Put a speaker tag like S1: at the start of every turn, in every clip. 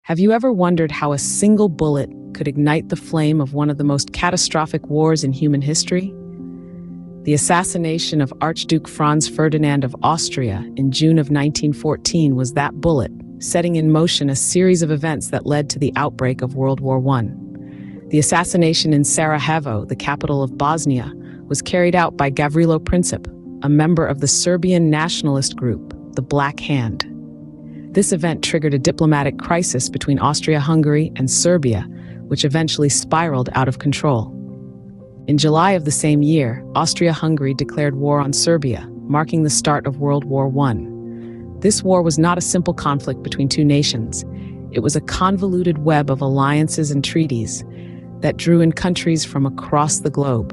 S1: Have you ever wondered how a single bullet could ignite the flame of one of the most catastrophic wars in human history? The assassination of Archduke Franz Ferdinand of Austria in June of 1914 was that bullet, setting in motion a series of events that led to the outbreak of World War I. The assassination in Sarajevo, the capital of Bosnia, was carried out by Gavrilo Princip, a member of the Serbian nationalist group, the Black Hand. This event triggered a diplomatic crisis between Austria-Hungary and Serbia, which eventually spiraled out of control. In July of the same year, Austria-Hungary declared war on Serbia, marking the start of World War I. This war was not a simple conflict between two nations. It was a convoluted web of alliances and treaties that drew in countries from across the globe.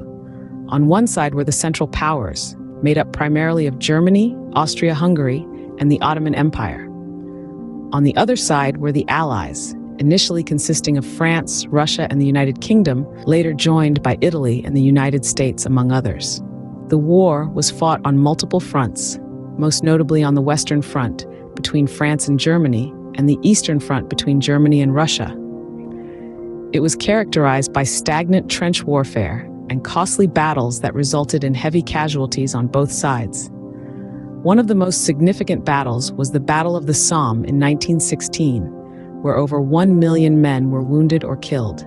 S1: On one side were the Central Powers, made up primarily of Germany, Austria-Hungary, and the Ottoman Empire. On the other side were the Allies, initially consisting of France, Russia, and the United Kingdom, later joined by Italy and the United States, among others. The war was fought on multiple fronts, most notably on the Western Front between France and Germany, and the Eastern Front between Germany and Russia. It was characterized by stagnant trench warfare and costly battles that resulted in heavy casualties on both sides. One of the most significant battles was the Battle of the Somme in 1916, where over 1 million men were wounded or killed.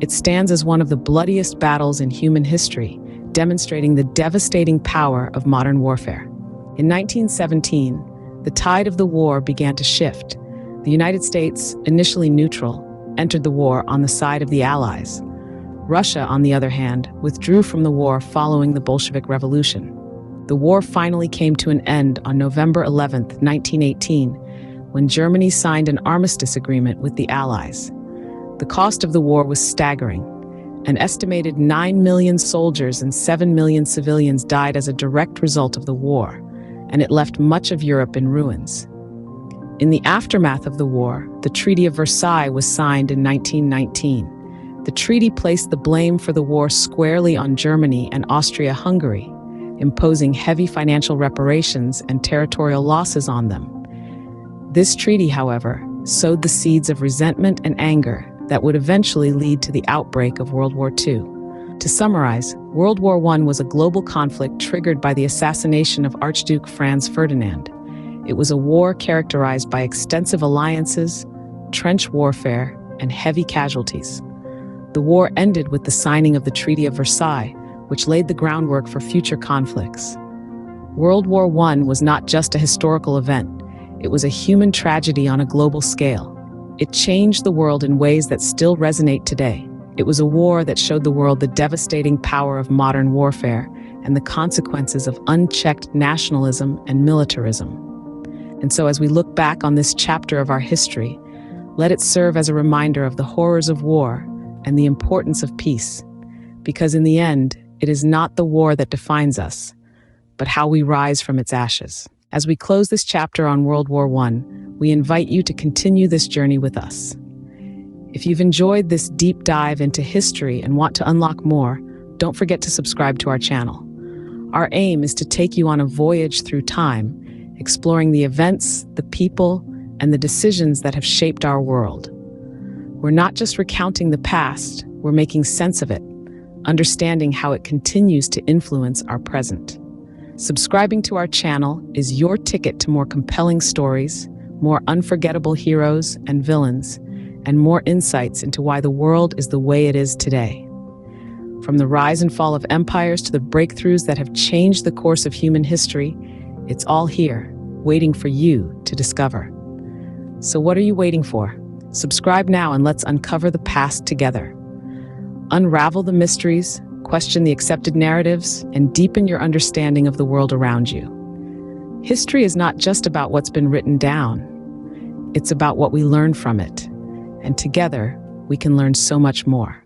S1: It stands as one of the bloodiest battles in human history, demonstrating the devastating power of modern warfare. In 1917, the tide of the war began to shift. The United States, initially neutral, entered the war on the side of the Allies. Russia, on the other hand, withdrew from the war following the Bolshevik Revolution. The war finally came to an end on November 11, 1918, when Germany signed an armistice agreement with the Allies. The cost of the war was staggering. An estimated 9 million soldiers and 7 million civilians died as a direct result of the war, and it left much of Europe in ruins. In the aftermath of the war, the Treaty of Versailles was signed in 1919. The treaty placed the blame for the war squarely on Germany and Austria-Hungary, imposing heavy financial reparations and territorial losses on them. This treaty, however, sowed the seeds of resentment and anger that would eventually lead to the outbreak of World War II. To summarize, World War I was a global conflict triggered by the assassination of Archduke Franz Ferdinand. It was a war characterized by extensive alliances, trench warfare, and heavy casualties. The war ended with the signing of the Treaty of Versailles, which laid the groundwork for future conflicts. World War I was not just a historical event, it was a human tragedy on a global scale. It changed the world in ways that still resonate today. It was a war that showed the world the devastating power of modern warfare and the consequences of unchecked nationalism and militarism. And so as we look back on this chapter of our history, let it serve as a reminder of the horrors of war and the importance of peace. Because in the end, it is not the war that defines us, but how we rise from its ashes. As we close this chapter on World War I, we invite you to continue this journey with us. If you've enjoyed this deep dive into history and want to unlock more, don't forget to subscribe to our channel. Our aim is to take you on a voyage through time, exploring the events, the people, and the decisions that have shaped our world. We're not just recounting the past, we're making sense of it, understanding how it continues to influence our present. Subscribing to our channel is your ticket to more compelling stories, more unforgettable heroes and villains, and more insights into why the world is the way it is today. From the rise and fall of empires to the breakthroughs that have changed the course of human history, it's all here, waiting for you to discover. So what are you waiting for? Subscribe now and let's uncover the past together. Unravel the mysteries, question the accepted narratives, and deepen your understanding of the world around you. History is not just about what's been written down. It's about what we learn from it. And together, we can learn so much more.